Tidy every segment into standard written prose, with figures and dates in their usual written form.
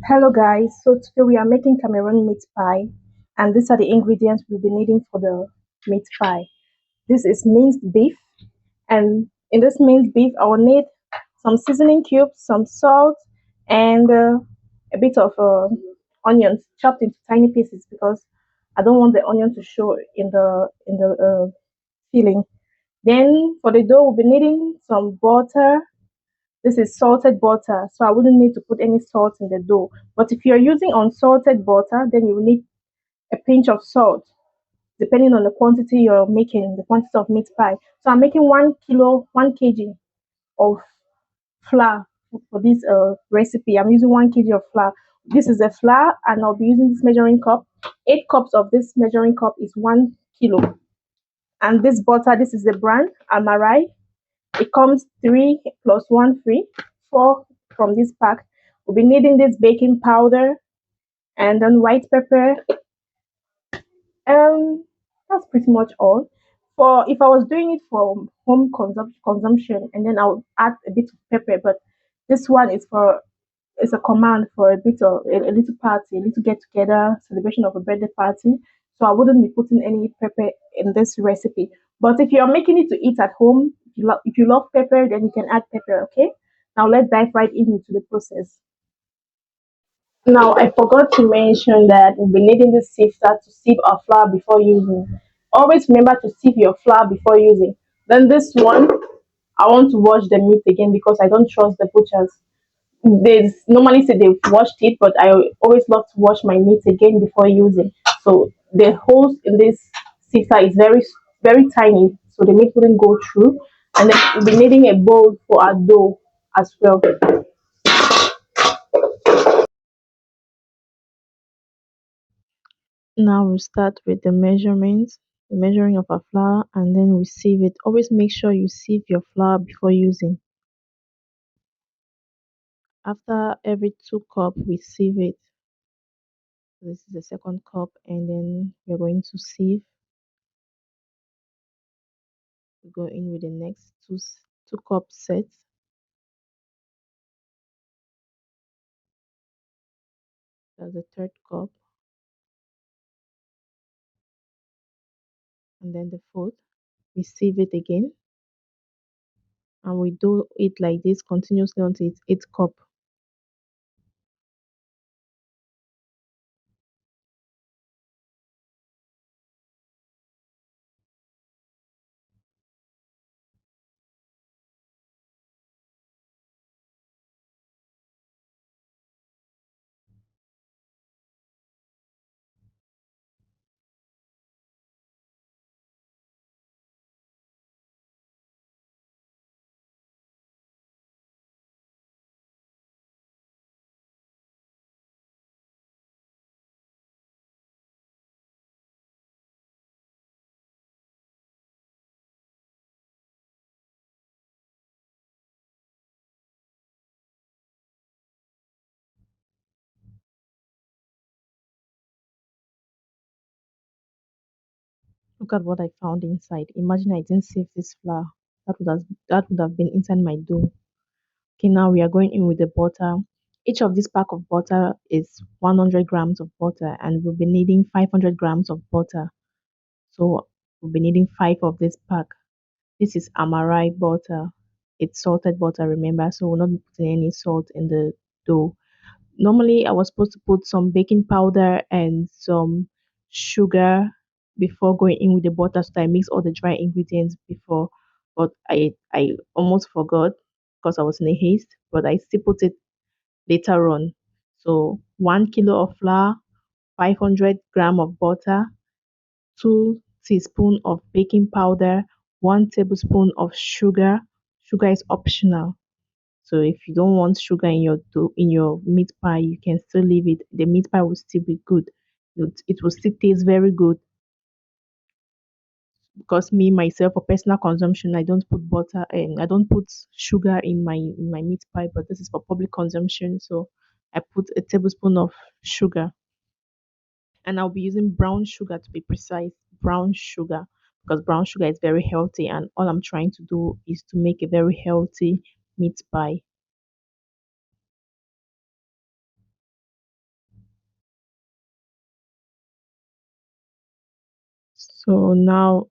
Hello guys, so today we are making Cameroon meat pie and these are the ingredients we'll be needing for the meat pie. This is minced beef and in this minced beef I will need some seasoning cubes, some salt and a bit of onions chopped into tiny pieces because I don't want the onion to show in the filling. Then for the dough we'll be needing some butter. This is salted butter, so I wouldn't need to put any salt in the dough. But if you're using unsalted butter, then you will need a pinch of salt, depending on the quantity you're making, the quantity of meat pie. So I'm making 1 kilo, 1 kg of flour for this recipe. I'm using 1 kg of flour. This is the flour, and I'll be using this measuring cup. 8 cups of this measuring cup is 1 kilo. And this butter, this is the brand Amarai. It comes three plus one free, four from this pack. We'll be needing this baking powder and then white pepper. That's pretty much all. For if I was doing it for home consumption, and then I'll add a bit of pepper. But this one is for it's a command for a bit of a little party, a little get together celebration of a birthday party. So I wouldn't be putting any pepper in this recipe. But if you're making it to eat at home, if you love pepper, then you can add pepper. Okay. Now let's dive right into the process. Now I forgot to mention that we'll be needing this sifter to sieve our flour before using. Always remember to sieve your flour before using. Then this one, I want to wash the meat again because I don't trust the butchers. They normally say they've washed it, but I always love to wash my meat again before using. So the holes in this sifter is very tiny, so the meat wouldn't go through. And then we'll be needing a bowl for our dough as well. Now we start with the measuring of our flour, and then we sieve it. Always make sure you sieve your flour before using. After every 2 cup, we sieve it. This is the second cup, and then we're going to sieve. We go in with the next two cup sets. That's the third cup, and then the fourth. We sieve it again, and we do it like this continuously until it's 8 cup. Look at what I found inside. Imagine I didn't save this flour. That would have been inside my dough. Okay, now we are going in with the butter. Each of this pack of butter is 100 grams of butter, and we'll be needing 500 grams of butter. So we'll be needing five of this pack. This is Amarai butter. It's salted butter, remember? So we'll not be putting any salt in the dough. Normally, I was supposed to put some baking powder and some sugar before going in with the butter, so that I mix all the dry ingredients before. But I almost forgot because I was in a haste. But I still put it later on. So 1 kilo of flour, 500 gram of butter, 2 teaspoon of baking powder, 1 tablespoon of sugar. Sugar is optional. So if you don't want sugar in your in your meat pie, you can still leave it. The meat pie will still be good. It will still taste very good. Because me myself for personal consumption, I don't put butter and I don't put sugar in my meat pie, but this is for public consumption. So I put a tablespoon of sugar, and I'll be using brown sugar to be precise. Brown sugar, because brown sugar is very healthy, and all I'm trying to do is to make a very healthy meat pie. So now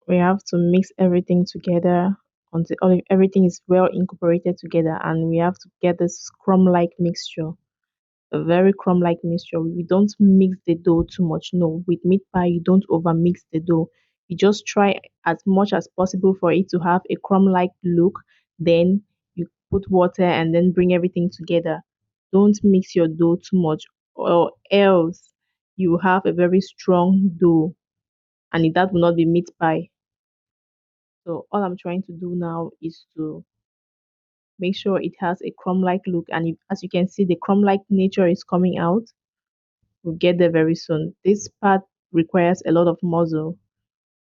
we have to mix everything together until everything is well incorporated together, and we have to get this crumb-like mixture, a very crumb-like mixture. We don't mix the dough too much. No, with meat pie, you don't over mix the dough. You just try as much as possible for it to have a crumb-like look. Then you put water and then bring everything together. Don't mix your dough too much, or else you have a very strong dough, and that will not be meat pie. So all I'm trying to do now is to make sure it has a crumb-like look, and as you can see, the crumb-like nature is coming out. We'll get there very soon. This part requires a lot of muscle,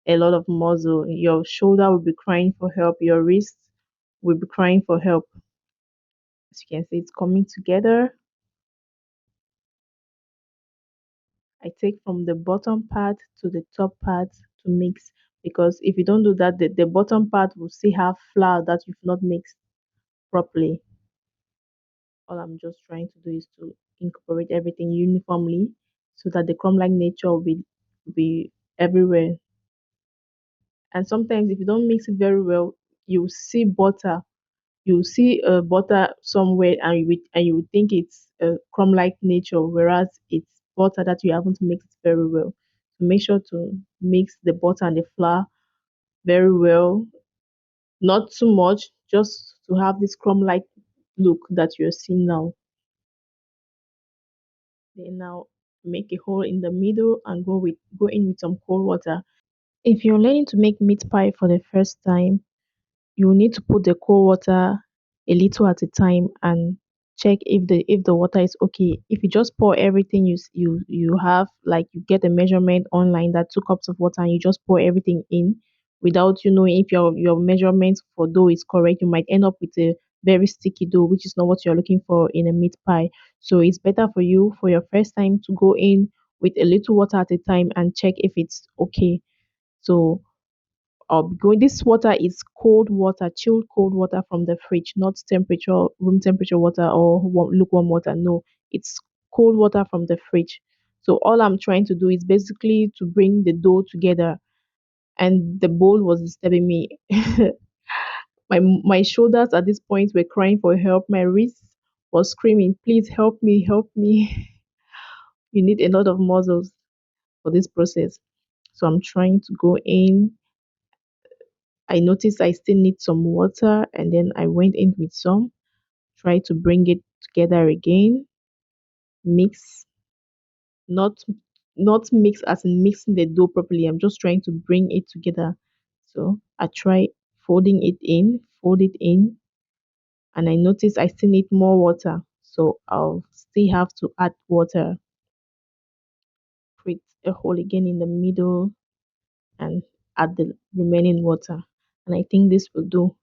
a lot of muscle. Your shoulder will be crying for help. Your wrist will be crying for help. As you can see, it's coming together. I take from the bottom part to the top part to mix, because if you don't do that, the bottom part will still have flour that you've not mixed properly. All I'm just trying to do is to incorporate everything uniformly so that the crumb-like nature will be everywhere. And sometimes if you don't mix it very well, you see butter. You see butter somewhere, and you think it's a crumb-like nature, whereas it's butter that you haven't mixed very well. So make sure to mix the butter and the flour very well, not too much, just to have this crumb-like look that you're seeing now. Then now make a hole in the middle and go in with some cold water. If you're learning to make meat pie for the first time, you will need to put the cold water a little at a time and check if the water is okay. If you just pour everything you have, like you get a measurement online that 2 cups of water, and you just pour everything in without you knowing if your measurement for dough is correct, you might end up with a very sticky dough, which is not what you're looking for in a meat pie. So it's better for you for your first time to go in with a little water at a time and check if it's okay. So going this water is cold water, chilled cold water from the fridge, not temperature room temperature water or lukewarm water. No, it's cold water from the fridge. So all I'm trying to do is basically to bring the dough together, and the bowl was disturbing me. My shoulders at this point were crying for help. My wrists was screaming, please help me, help me. You need a lot of muscles for this process. So I'm trying to go in. I noticed I still need some water, and then I went in with some, try to bring it together again, mix, not not mix as in mixing the dough properly. I'm just trying to bring it together. So I try folding it in, fold it in, and I notice I still need more water. So I'll still have to add water, create a hole again in the middle, and add the remaining water. And I think this will do.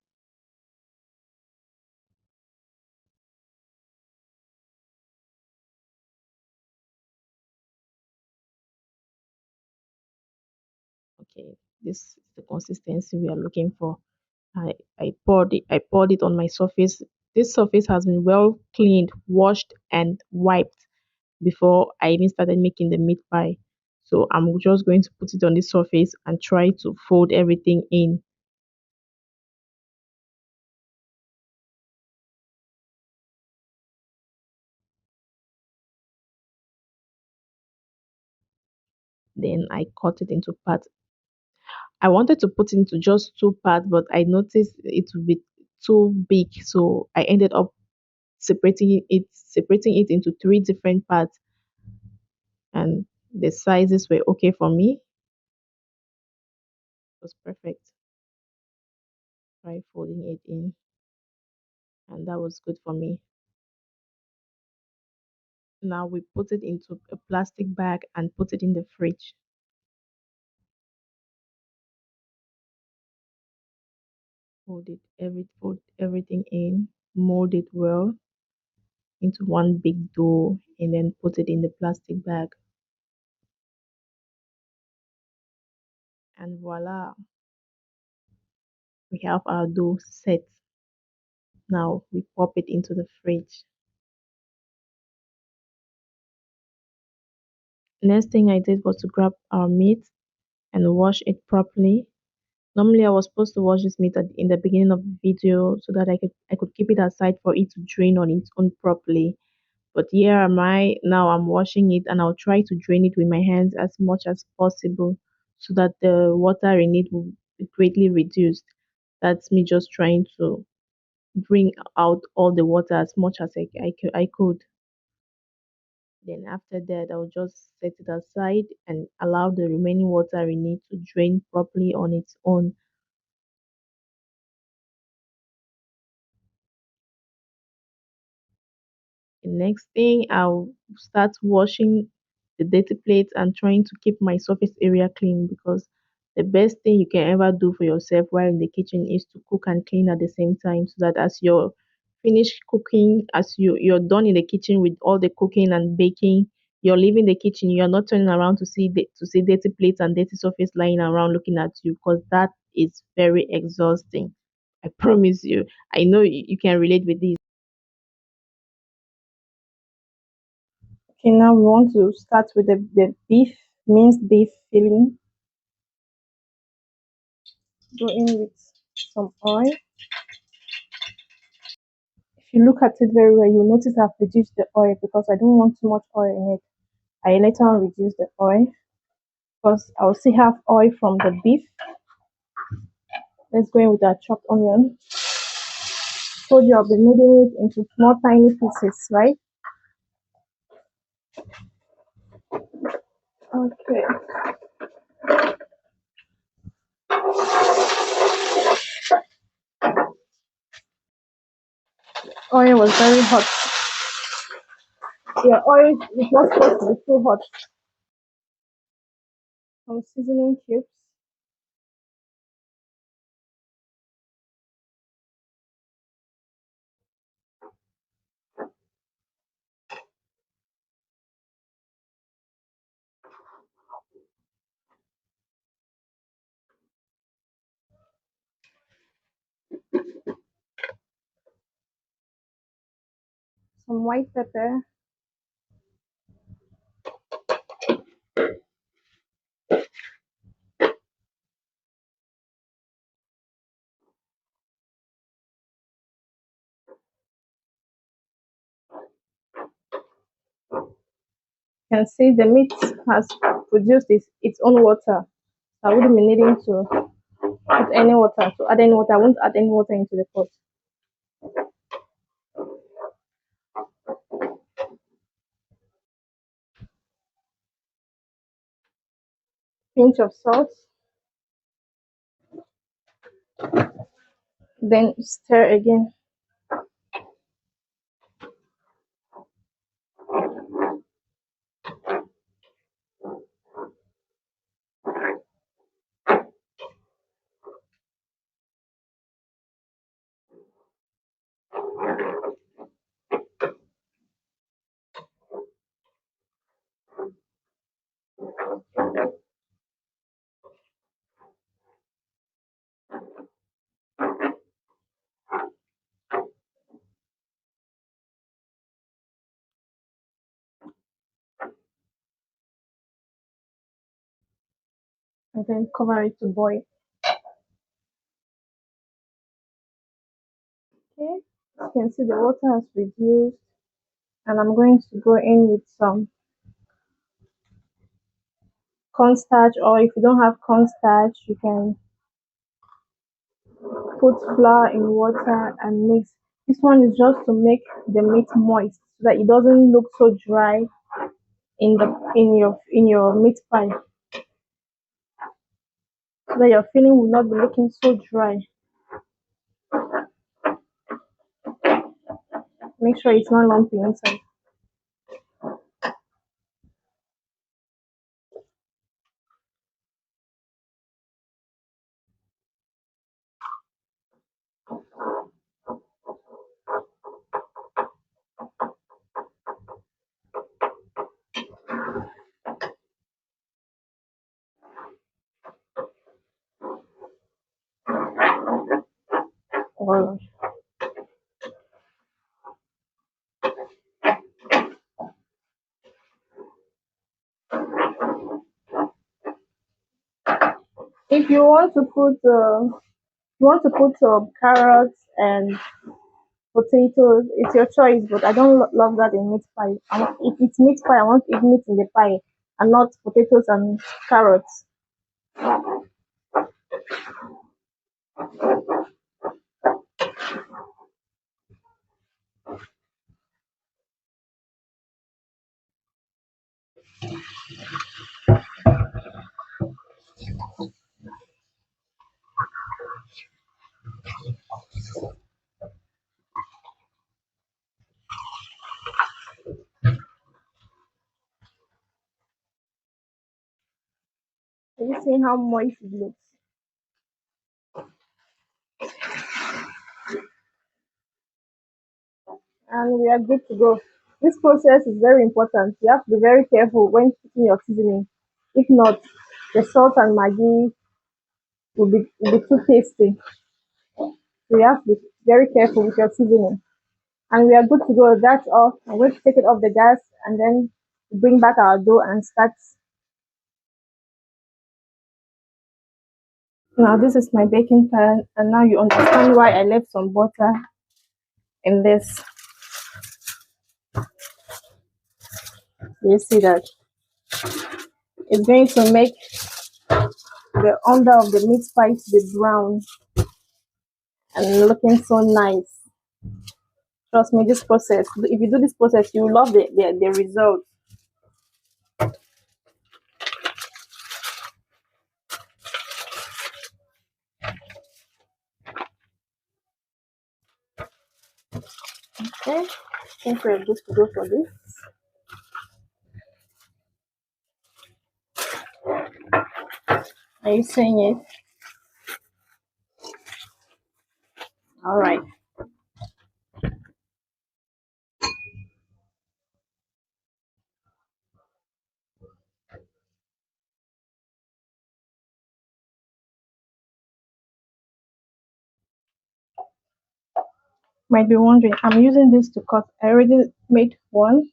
Okay, this is the consistency we are looking for. I poured it on my surface. This surface has been well cleaned, washed, and wiped before I even started making the meat pie. So I'm just going to put it on this surface and try to fold everything in. Then I cut it into parts. I wanted to put into just 2 parts, but I noticed it would be too big, so I ended up separating it into 3 different parts, and the sizes were okay for me. It was perfect. Try folding it in, and that was good for me. Now we put it into a plastic bag and put it in the fridge. Fold everything in, mold it well into one big dough, and then put it in the plastic bag. And voila, we have our dough set. Now we pop it into the fridge. Next thing I did was to grab our meat and wash it properly. Normally, I was supposed to wash this meat in the beginning of the video so that I could keep it aside for it to drain on its own properly. But here am I now. I'm washing it, and I'll try to drain it with my hands as much as possible so that the water in it will be greatly reduced. That's me just trying to bring out all the water as much as I could. Then after that, I'll just set it aside and allow the remaining water in it to drain properly on its own. The next thing, I'll start washing the dirty plates and trying to keep my surface area clean, because the best thing you can ever do for yourself while in the kitchen is to cook and clean at the same time, so that as you're finished cooking, as you're done in the kitchen with all the cooking and baking, you're leaving the kitchen, you're not turning around to see dirty plates and dirty surface lying around looking at you, because that is very exhausting. I promise you. I know you can relate with this. Okay, now we want to start with the beef, minced beef filling. Go in with some oil. If you look at it very well, you'll notice I've reduced the oil because I don't want too much oil in it. I later on reduce the oil because I'll still have oil from the beef. Let's go in with our chopped onion. Told you I'll be kneading it into small tiny pieces, right? Okay. Oil was very hot. Yeah, oil is not supposed to be too hot. Some seasoning cubes, some white pepper, can see the meat has produced its own water. I wouldn't be needing to put any water, to add any water. I won't add any water into the pot. Pinch of salt, then stir again. And then cover it to boil. Okay, you can see the water has reduced, and I'm going to go in with some cornstarch, or if you don't have cornstarch, you can put flour in water and mix. This one is just to make the meat moist so that it doesn't look so dry in your meat pie, so that your filling will not be looking so dry. Make sure it's not lumpy inside. Or If you want to put some carrots and potatoes, it's your choice. But I don't love that in meat pie. If it's meat pie, I want to eat meat in the pie and not potatoes and carrots. Are you seeing how moist it looks? And we are good to go. This process is very important. You have to be very careful when putting your seasoning. If not, the salt and Maggi will be too tasty. So you have to be very careful with your seasoning. And we are good to go. That's all. I'm going to take it off the gas and then bring back our dough and start. Now this is my baking pan, and now you understand why I left some butter in this. You see that it's going to make the under of the meat pie to be brown and looking so nice. Trust me, this process. If you do this process, you will love the result. Okay, I think we're good to go for this. Are you seeing it? All right. Might be wondering, I'm using this to cut. I already made one.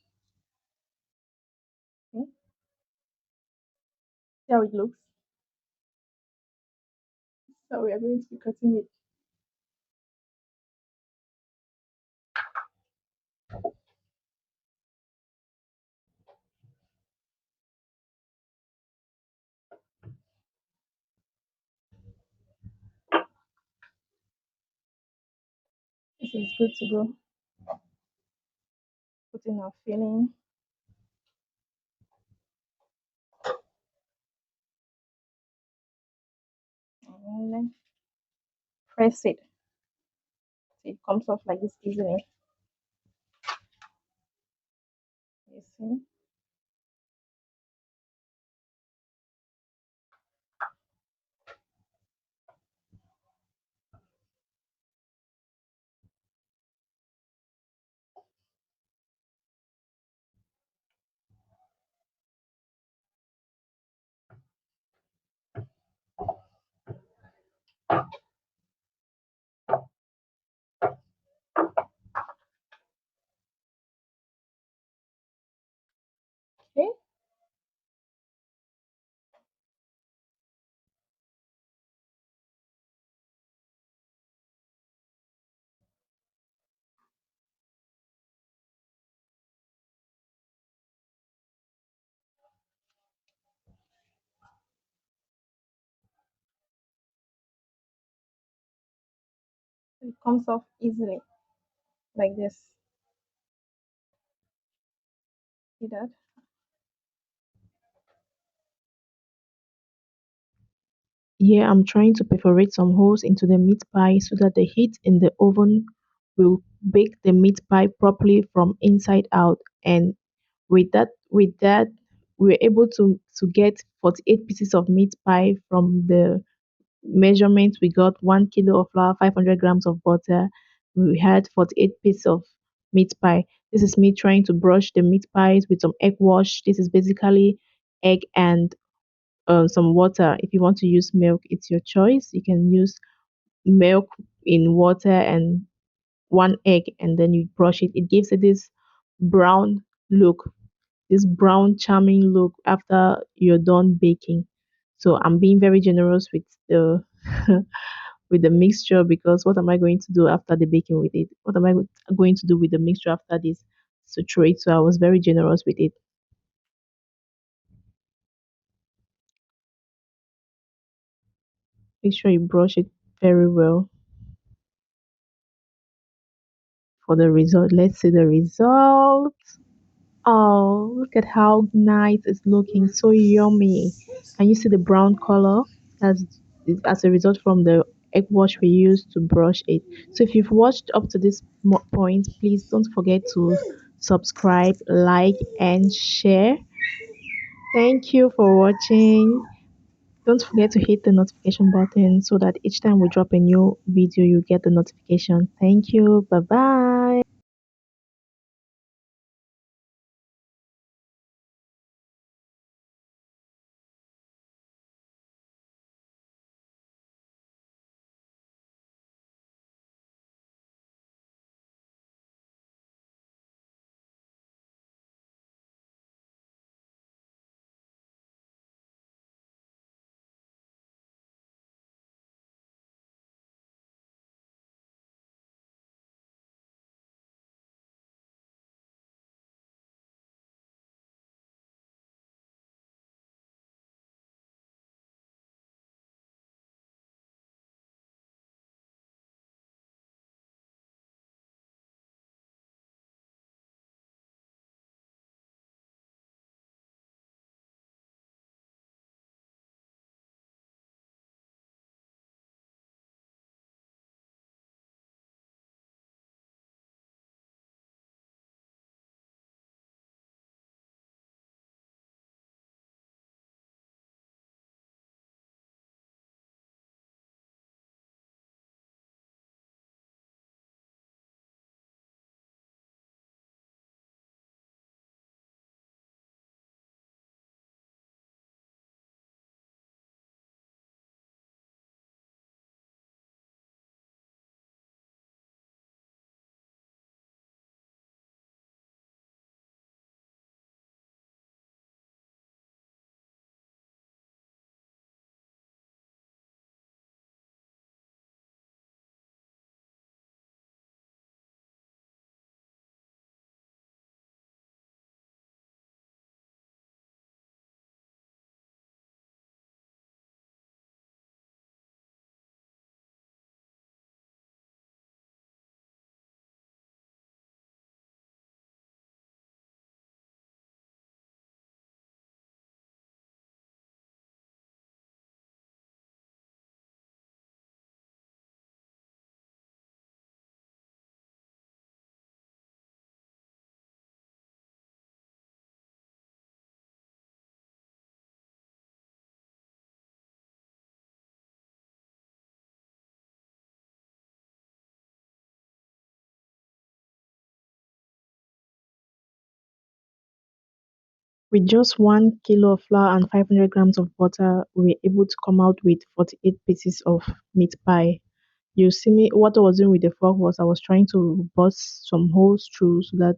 Okay, see how it looks. So we are going to be cutting it. This is good to go. Put in our filling and then press it. So it comes off like this easily. You see? Okay. So it comes off easily like this. See that? Here I'm trying to perforate some holes into the meat pie so that the heat in the oven will bake the meat pie properly from inside out. And with that we're able to get 48 pieces of meat pie from the measurement. We got 1 kilo of flour, 500 grams of butter. We had 48 pieces of meat pie. This is me trying to brush the meat pies with some egg wash. This is basically egg and some water. If you want to use milk, it's your choice. You can use milk in water and one egg, and then you brush it. It gives it this brown look, this brown charming look after you're done baking. So I'm being very generous with the with the mixture because what am I going to do after the baking with it? What am I going to do with the mixture after this? To throw it. So I was very generous with it. Make sure you brush it very well for the result. Let's see the result. Oh, look at how nice it's looking. So yummy. Can you see the brown color as as a result from the egg wash we used to brush it? So if you've watched up to this point, please don't forget to subscribe, like, and share. Thank you for watching. Don't forget to hit the notification button so that each time we drop a new video, you get the notification. Thank you. Bye bye. With just 1 kilo of flour and 500 grams of butter, we were able to come out with 48 pieces of meat pie. You see me, what I was doing with the fork was I was trying to bust some holes through so that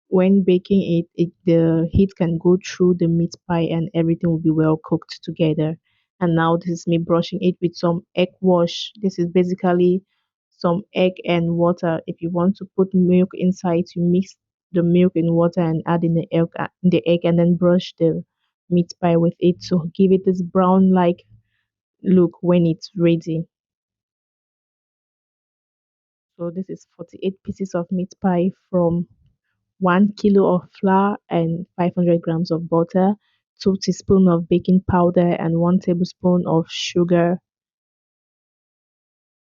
when baking it the heat can go through the meat pie and everything will be well cooked together. And now this is me brushing it with some egg wash. This is basically some egg and water. If you want to put milk inside, you mix the milk in water and add in the egg and then brush the meat pie with it to give it this brown like look when it's ready. So this is 48 pieces of meat pie from 1 kilo of flour and 500 grams of butter, 2 teaspoons of baking powder, and 1 tablespoon of sugar.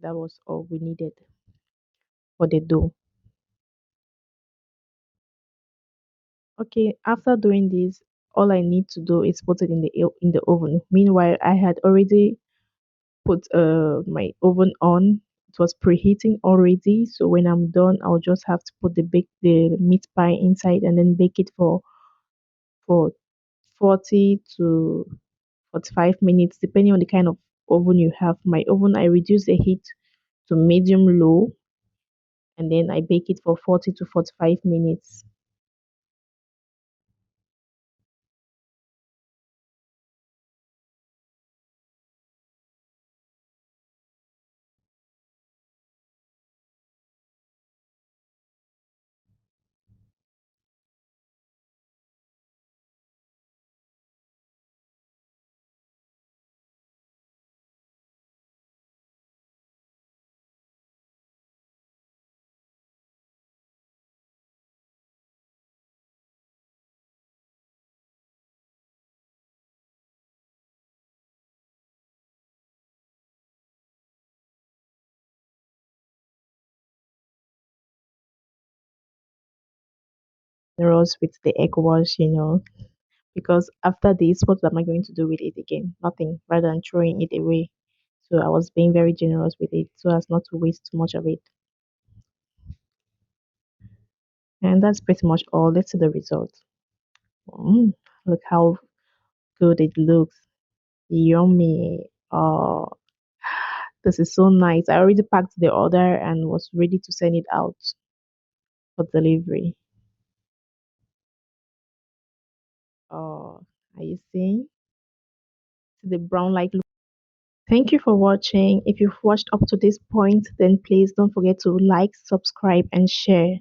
That was all we needed for the dough. Okay, after doing this, all I need to do is put it in in the oven. Meanwhile, I had already put my oven on. It was preheating already, so when I'm done, I'll just have to put the meat pie inside and then bake it for 40 to 45 minutes, depending on the kind of oven you have. My oven, I reduce the heat to medium low and then I bake it for 40 to 45 minutes. generous with the egg wash. Because after this, what am I going to do with it again? Nothing, rather than throwing it away. So I was being very generous with it so as not to waste too much of it. And that's pretty much all. Let's see the result. Mm, look how good it looks. Yummy. Oh, this is so nice. I already packed the order and was ready to send it out for delivery. Oh, are you seeing? See the brown like look. Thank you for watching. If you've watched up to this point, then please don't forget to like, subscribe, and share.